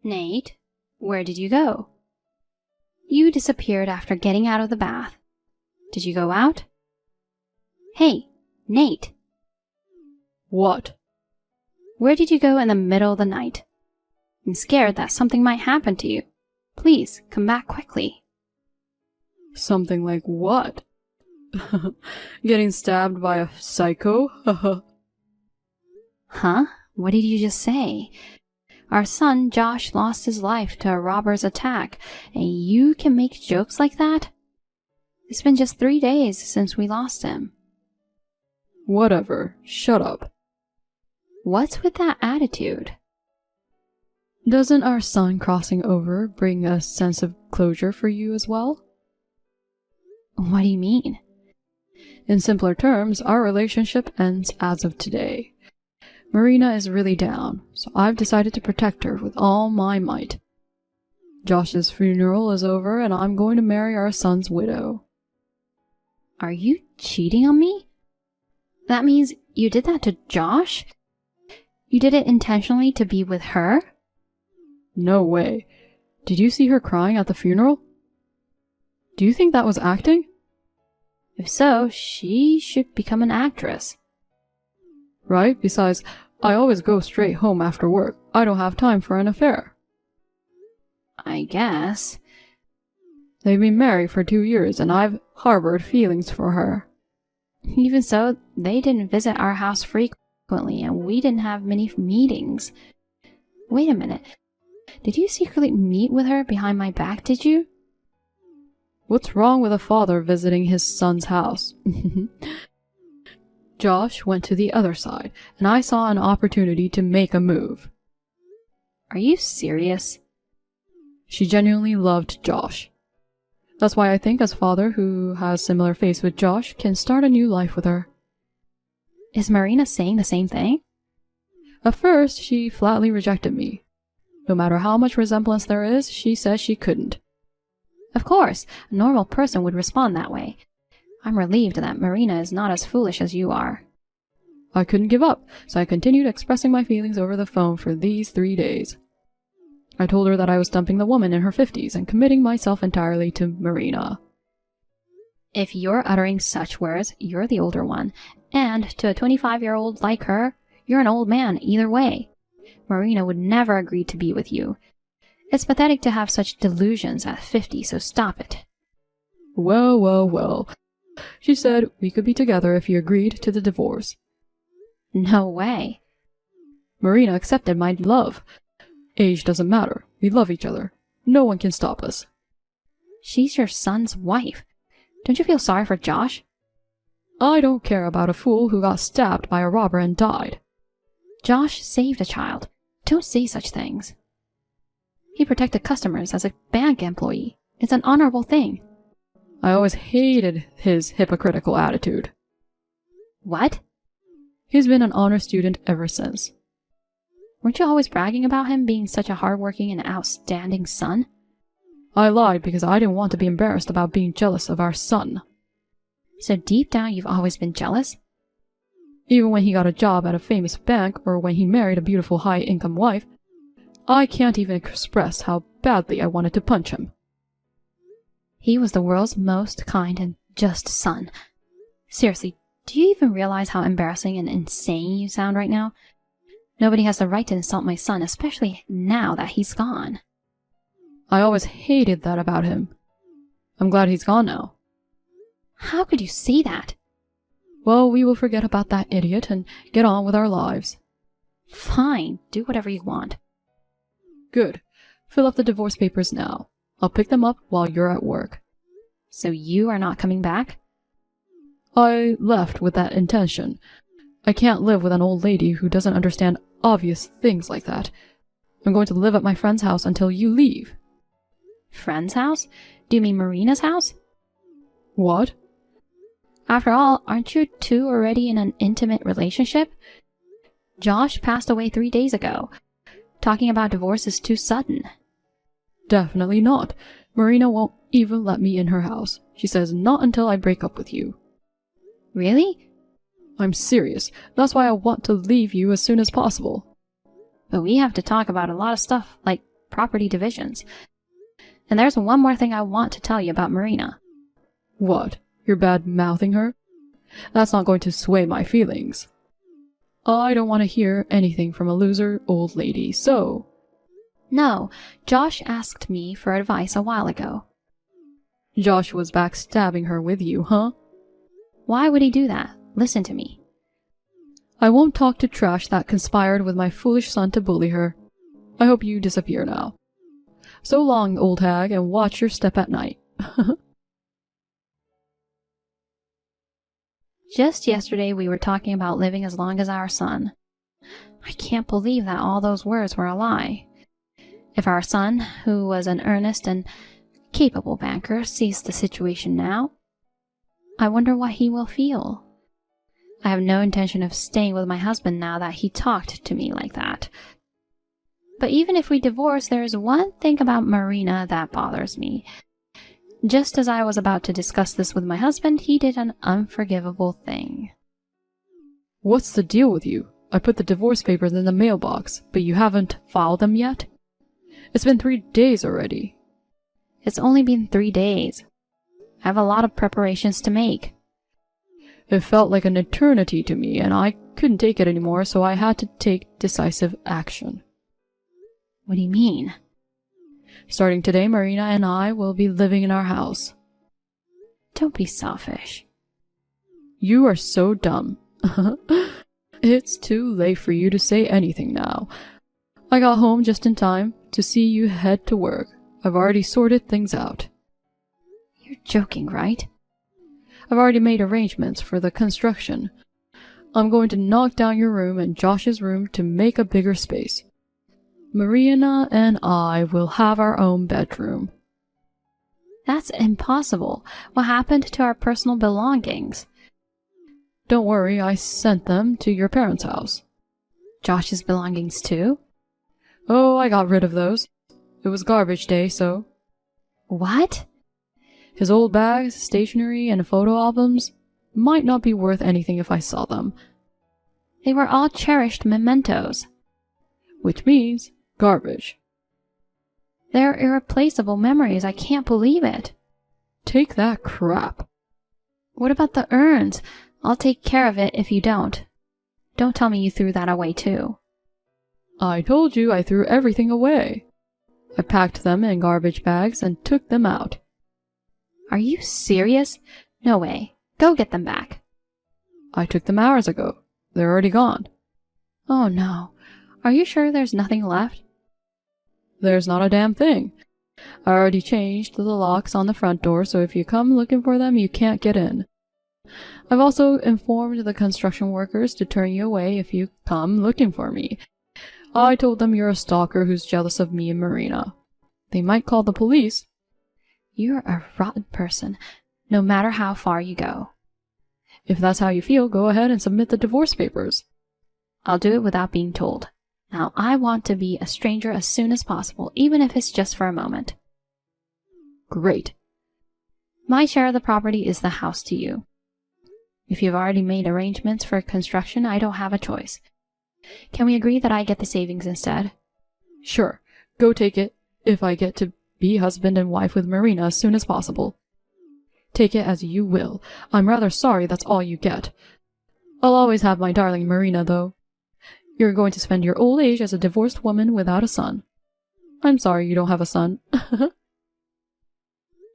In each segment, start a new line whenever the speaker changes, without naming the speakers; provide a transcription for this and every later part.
Nate, where did you go? You disappeared after getting out of the bath. Did you go out? Hey, Nate.
What?
Where did you go in the middle of the night? I'm scared that something might happen to you. Please, come back quickly.
Something like what? Getting stabbed by a psycho?
Huh? What did you just say? Our son Josh lost his life to a robber's attack, and you can make jokes like that? It's been just 3 days since we lost him.
Whatever. Shut up.
What's with that attitude?
Doesn't our son crossing over bring a sense of closure for you as well?
What do you mean?
In simpler terms, our relationship ends as of today. Marina is really down, so I've decided to protect her with all my might. Josh's funeral is over, and I'm going to marry our son's widow.
Are you cheating on me? That means you did that to Josh? You did it intentionally to be with her?
No way. Did you see her crying at the funeral? Do you think that was acting?
If so, she should become an actress.
Right? Besides, I always go straight home after work. I don't have time for an affair.
I guess.
They've been married for 2 years, and I've harbored feelings for her.
Even so, they didn't visit our house frequently, and we didn't have many meetings. Wait a minute. Did you secretly meet with her behind my back, did you?
What's wrong with a father visiting his son's house? Josh went to the other side, and I saw an opportunity to make a move.
Are you serious?
She genuinely loved Josh. That's why I think as father who has similar faith with Josh can start a new life with her.
Is Marina saying the same thing?
At first, she flatly rejected me. No matter how much resemblance there is, she says she couldn't.
Of course, a normal person would respond that way. I'm relieved that Marina is not as foolish as you are.
I couldn't give up, so I continued expressing my feelings over the phone for these 3 days. I told her that I was dumping the woman in her 50s and committing myself entirely to Marina.
If you're uttering such words, you're the older one, and to a 25-year-old like her, you're an old man either way. Marina would never agree to be with you. It's pathetic to have such delusions at 50, so stop it.
Well. She said we could be together if you agreed to the divorce.
No way.
Marina accepted my love. Age doesn't matter. We love each other. No one can stop us.
She's your son's wife. Don't you feel sorry for Josh?
I don't care about a fool who got stabbed by a robber and died.
Josh saved a child. Don't say such things. He protected customers as a bank employee. It's an honorable thing.
I always hated his hypocritical attitude.
What?
He's been an honor student ever since.
Weren't you always bragging about him being such a hardworking and outstanding son?
I lied because I didn't want to be embarrassed about being jealous of our son.
So deep down you've always been jealous?
Even when he got a job at a famous bank or when he married a beautiful high-income wife, I can't even express how badly I wanted to punch him.
He was the world's most kind and just son. Seriously, do you even realize how embarrassing and insane you sound right now? Nobody has the right to insult my son, especially now that he's gone.
I always hated that about him. I'm glad he's gone now.
How could you say that?
Well, we will forget about that idiot and get on with our lives.
Fine, do whatever you want.
Good. Fill up the divorce papers now. I'll pick them up while you're at work.
So you are not coming back?
I left with that intention. I can't live with an old lady who doesn't understand obvious things like that. I'm going to live at my friend's house until you leave.
Friend's house? Do you mean Marina's house?
What?
After all, aren't you two already in an intimate relationship? Josh passed away 3 days ago. Talking about divorce is too sudden.
Definitely not. Marina won't even let me in her house. She says not until I break up with you.
Really?
I'm serious. That's why I want to leave you as soon as possible.
But we have to talk about a lot of stuff, like property divisions. And there's one more thing I want to tell you about Marina.
What? You're bad-mouthing her? That's not going to sway my feelings. I don't want to hear anything from a loser old lady, so...
No, Josh asked me for advice a while ago.
Josh was backstabbing her with you, huh?
Why would he do that? Listen to me.
I won't talk to trash that conspired with my foolish son to bully her. I hope you disappear now. So long, old hag, and watch your step at night.
Just yesterday we were talking about living as long as our son. I can't believe that all those words were a lie. If our son, who was an earnest and capable banker, sees the situation now, I wonder what he will feel. I have no intention of staying with my husband now that he talked to me like that. But even if we divorce, there is one thing about Marina that bothers me. Just as I was about to discuss this with my husband, he did an unforgivable thing.
What's the deal with you? I put the divorce papers in the mailbox, but you haven't filed them yet? It's been 3 days already.
It's only been 3 days. I have a lot of preparations to make.
It felt like an eternity to me, and I couldn't take it anymore, so I had to take decisive action.
What do you mean?
Starting today, Marina and I will be living in our house.
Don't be selfish.
You are so dumb. It's too late for you to say anything now. I got home just in time to see you head to work. I've already sorted things out.
You're joking, right?
I've already made arrangements for the construction. I'm going to knock down your room and Josh's room to make a bigger space. Marina and I will have our own bedroom.
That's impossible. What happened to our personal belongings?
Don't worry, I sent them to your parents' house.
Josh's belongings too?
Oh, I got rid of those. It was garbage day, so...
What?
His old bags, stationery, and photo albums might not be worth anything if I saw them.
They were all cherished mementos.
Which means garbage.
They're irreplaceable memories. I can't believe it.
Take that crap.
What about the urns? I'll take care of it if you don't. Don't tell me you threw that away too.
I told you I threw everything away. I packed them in garbage bags and took them out.
Are you serious? No way. Go get them back.
I took them hours ago. They're already gone.
Oh no. Are you sure there's nothing left?
There's not a damn thing. I already changed the locks on the front door, so if you come looking for them, you can't get in. I've also informed the construction workers to turn you away if you come looking for me. I told them you're a stalker who's jealous of me and Marina. They might call the police.
You're a rotten person, no matter how far you go.
If that's how you feel, go ahead and submit the divorce papers.
I'll do it without being told. Now, I want to be a stranger as soon as possible, even if it's just for a moment.
Great.
My share of the property is the house to you. If you've already made arrangements for construction, I don't have a choice. Can we agree that I get the savings instead?
Sure. Go take it, if I get to be husband and wife with Marina as soon as possible. Take it as you will. I'm rather sorry that's all you get. I'll always have my darling Marina, though. You're going to spend your old age as a divorced woman without a son. I'm sorry you don't have a son.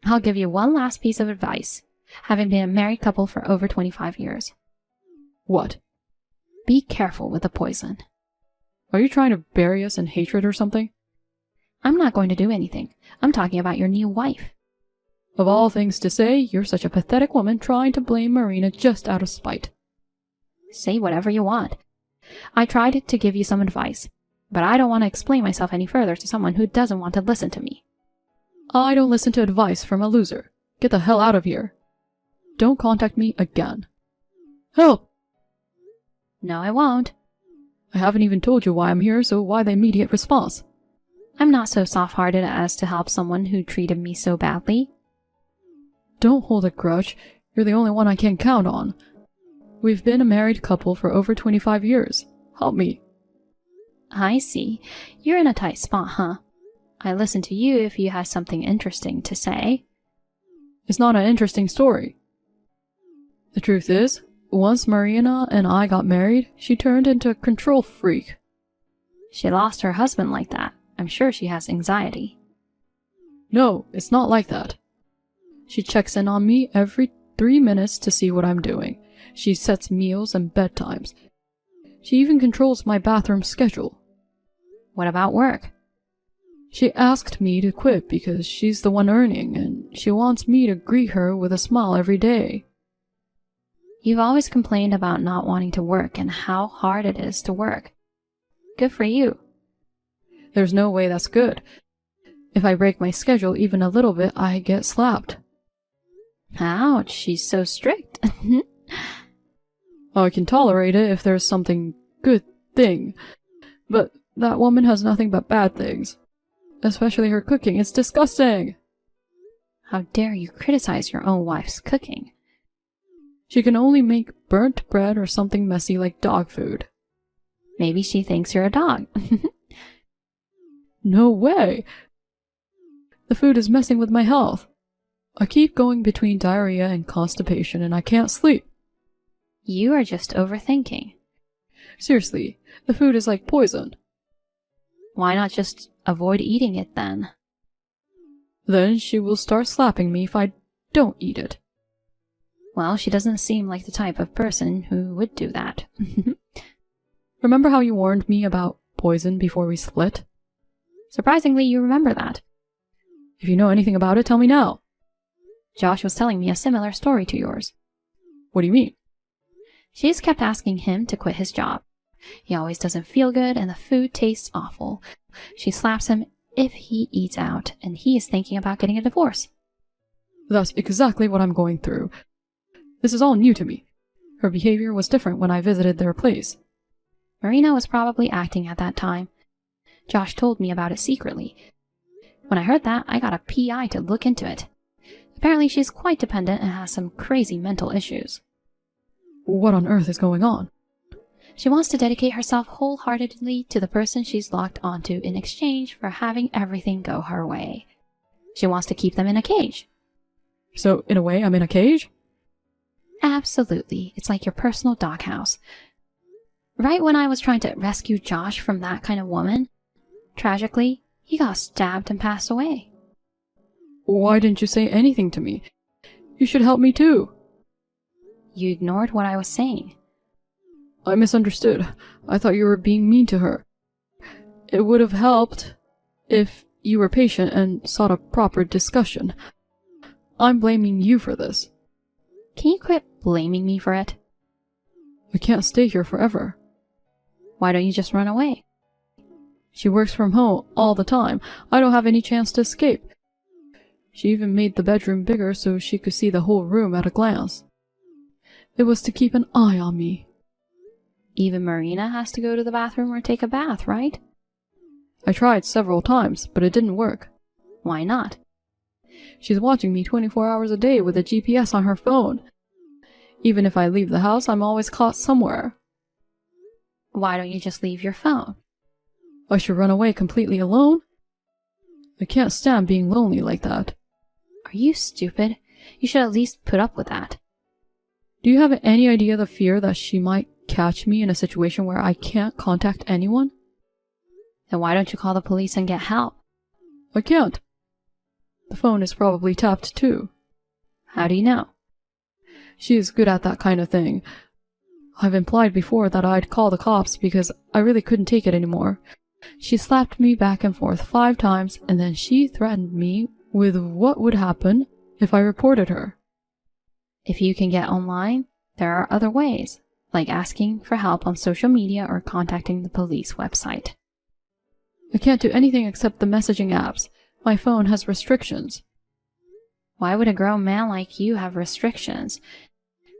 I'll give you one last piece of advice, having been a married couple for over 25 years.
What?
Be careful with the poison.
Are you trying to bury us in hatred or something?
I'm not going to do anything. I'm talking about your new wife.
Of all things to say, you're such a pathetic woman trying to blame Marina just out of spite.
Say whatever you want. I tried to give you some advice, but I don't want to explain myself any further to someone who doesn't want to listen to me.
I don't listen to advice from a loser. Get the hell out of here. Don't contact me again. Help!
No, I won't.
I haven't even told you why I'm here, so why the immediate response?
I'm not so soft-hearted as to help someone who treated me so badly.
Don't hold a grudge. You're the only one I can count on. We've been a married couple for over 25 years. Help me.
I see. You're in a tight spot, huh? I listen to you if you have something interesting to say.
It's not an interesting story. The truth is, once Marina and I got married, she turned into a control freak.
She lost her husband like that. I'm sure she has anxiety.
No, it's not like that. She checks in on me every 3 minutes to see what I'm doing. She sets meals and bedtimes. She even controls my bathroom schedule.
What about work?
She asked me to quit because she's the one earning, and she wants me to greet her with a smile every day.
You've always complained about not wanting to work and how hard it is to work. Good for you.
There's no way that's good. If I break my schedule even a little bit, I get slapped.
Ouch, she's so strict.
I can tolerate it if there's something good thing, but that woman has nothing but bad things. Especially her cooking. It's disgusting.
How dare you criticize your own wife's cooking?
She can only make burnt bread or something messy like dog food.
Maybe she thinks you're a dog.
No way! The food is messing with my health. I keep going between diarrhea and constipation and I can't sleep.
You are just overthinking.
Seriously, the food is like poison.
Why not just avoid eating it then?
Then she will start slapping me if I don't eat it.
Well, she doesn't seem like the type of person who would do that.
Remember how you warned me about poison before we split?
Surprisingly, you remember that.
If you know anything about it, tell me now.
Josh was telling me a similar story to yours.
What do you mean?
She's kept asking him to quit his job. He always doesn't feel good and the food tastes awful. She slaps him if he eats out, and he is thinking about getting a divorce.
That's exactly what I'm going through. This is all new to me. Her behavior was different when I visited their place.
Marina was probably acting at that time. Josh told me about it secretly. When I heard that, I got a PI to look into it. Apparently she's quite dependent and has some crazy mental issues.
What on earth is going on?
She wants to dedicate herself wholeheartedly to the person she's locked onto in exchange for having everything go her way. She wants to keep them in a cage.
So, in a way, I'm in a cage?
Absolutely. It's like your personal doghouse. Right when I was trying to rescue Josh from that kind of woman, tragically, he got stabbed and passed away.
Why didn't you say anything to me? You should help me too.
You ignored what I was saying.
I misunderstood. I thought you were being mean to her. It would have helped if you were patient and sought a proper discussion. I'm blaming you for this.
Can you quit blaming me for it?
I can't stay here forever.
Why don't you just run away?
She works from home all the time. I don't have any chance to escape. She even made the bedroom bigger so she could see the whole room at a glance. It was to keep an eye on me.
Even Marina has to go to the bathroom or take a bath, right?
I tried several times, but it didn't work.
Why not?
She's watching me 24 hours a day with a GPS on her phone. Even if I leave the house, I'm always caught somewhere.
Why don't you just leave your phone?
I should run away completely alone? I can't stand being lonely like that.
Are you stupid? You should at least put up with that.
Do you have any idea the fear that she might catch me in a situation where I can't contact anyone?
Then why don't you call the police and get help?
I can't. The phone is probably tapped too.
How do you know?
She is good at that kind of thing. I've implied before that I'd call the cops because I really couldn't take it anymore. She slapped me back and forth 5 times, and then she threatened me with what would happen if I reported her.
If you can get online, there are other ways, like asking for help on social media or contacting the police website.
I can't do anything except the messaging apps. My phone has restrictions.
Why would a grown man like you have restrictions?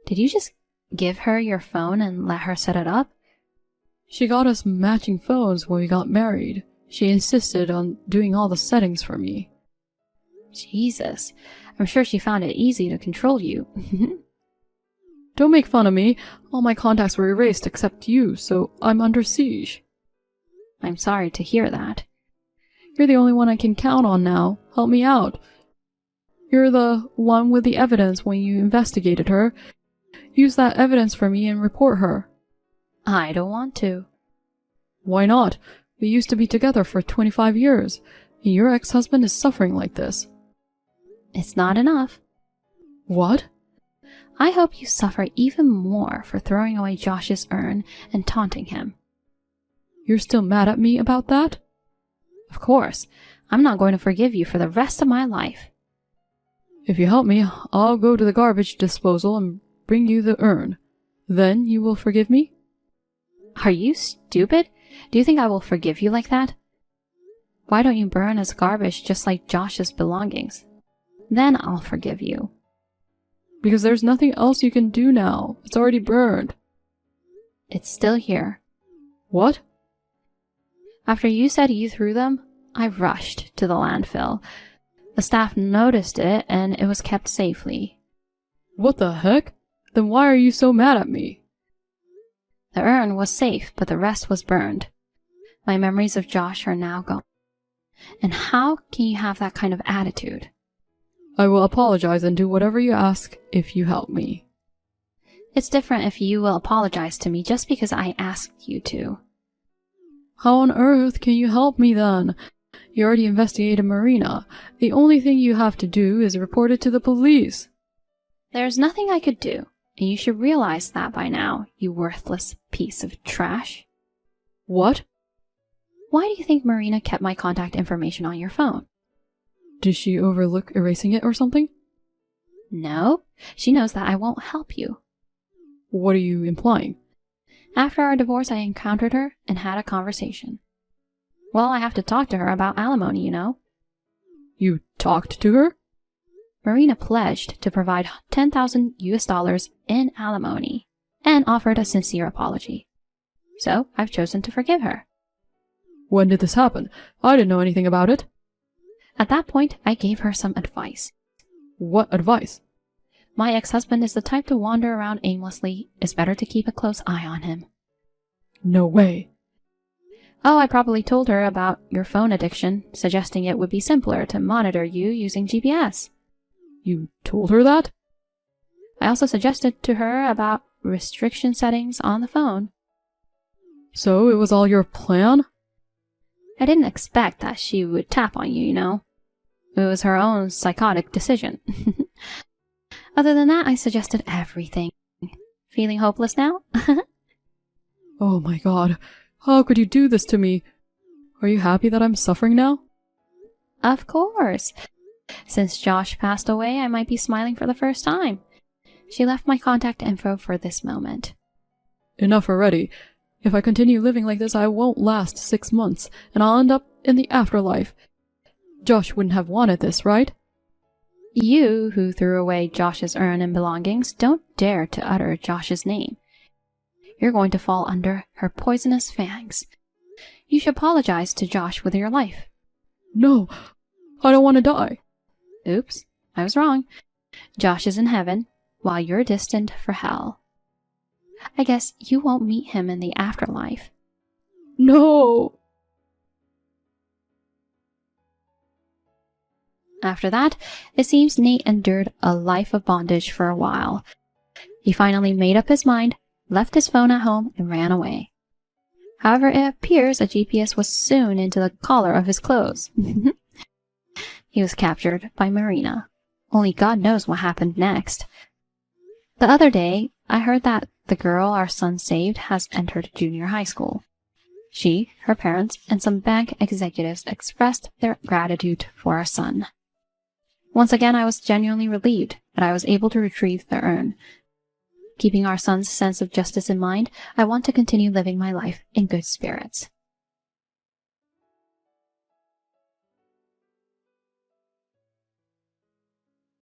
Did you just give her your phone and let her set it up?
She got us matching phones when we got married. She insisted on doing all the settings for me.
Jesus, I'm sure she found it easy to control you.
Don't make fun of me. All my contacts were erased except you, so I'm under siege.
I'm sorry to hear that.
You're the only one I can count on now. Help me out. You're the one with the evidence when you investigated her. Use that evidence for me and report her.
I don't want to.
Why not? We used to be together for 25 years, and your ex-husband is suffering like this.
It's not enough.
What?
I hope you suffer even more for throwing away Josh's urn and taunting him.
You're still mad at me about that?
Of course. I'm not going to forgive you for the rest of my life.
If you help me, I'll go to the garbage disposal and bring you the urn. Then you will forgive me?
Are you stupid? Do you think I will forgive you like that? Why don't you burn as garbage just like Josh's belongings? Then I'll forgive you.
Because there's nothing else you can do now. It's already burned.
It's still here.
What?
After you said you threw them, I rushed to the landfill. The staff noticed it and it was kept safely.
What the heck? Then why are you so mad at me?
The urn was safe, but the rest was burned. My memories of Josh are now gone. And how can you have that kind of attitude?
I will apologize and do whatever you ask if you help me.
It's different if you will apologize to me just because I asked you to.
How on earth can you help me then? You already investigated Marina. The only thing you have to do is report it to the police.
There's nothing I could do, and you should realize that by now, you worthless piece of trash.
What?
Why do you think Marina kept my contact information on your phone?
Did she overlook erasing it or something?
No, she knows that I won't help you.
What are you implying?
After our divorce, I encountered her and had a conversation. Well, I have to talk to her about alimony, you know.
You talked to her?
Marina pledged to provide $10,000 in alimony and offered a sincere apology. So I've chosen to forgive her.
When did this happen? I didn't know anything about it.
At that point, I gave her some advice.
What advice?
My ex-husband is the type to wander around aimlessly. It's better to keep a close eye on him.
No way.
Oh, I probably told her about your phone addiction, suggesting it would be simpler to monitor you using GPS.
You told her that?
I also suggested to her about restriction settings on the phone.
So it was all your plan?
I didn't expect that she would tap on you, you know. It was her own psychotic decision. Other than that, I suggested everything. Feeling hopeless now?
Oh my god. How could you do this to me? Are you happy that I'm suffering now?
Of course. Since Josh passed away, I might be smiling for the first time. She left my contact info for this moment.
Enough already. If I continue living like this, I won't last 6 months, and I'll end up in the afterlife. Josh wouldn't have wanted this, right?
You, who threw away Josh's urn and belongings, don't dare to utter Josh's name. You're going to fall under her poisonous fangs. You should apologize to Josh with your life.
No, I don't want to die.
Oops, I was wrong. Josh is in heaven, while you're destined for hell. I guess you won't meet him in the afterlife.
No!
After that, it seems Nate endured a life of bondage for a while. He finally made up his mind, left his phone at home, and ran away. However, it appears a GPS was sewn into the collar of his clothes. He was captured by Marina. Only God knows what happened next. The other day, I heard that the girl our son saved has entered junior high school. She, her parents, and some bank executives expressed their gratitude for our son. Once again, I was genuinely relieved that I was able to retrieve the urn. Keeping our son's sense of justice in mind, I want to continue living my life in good spirits.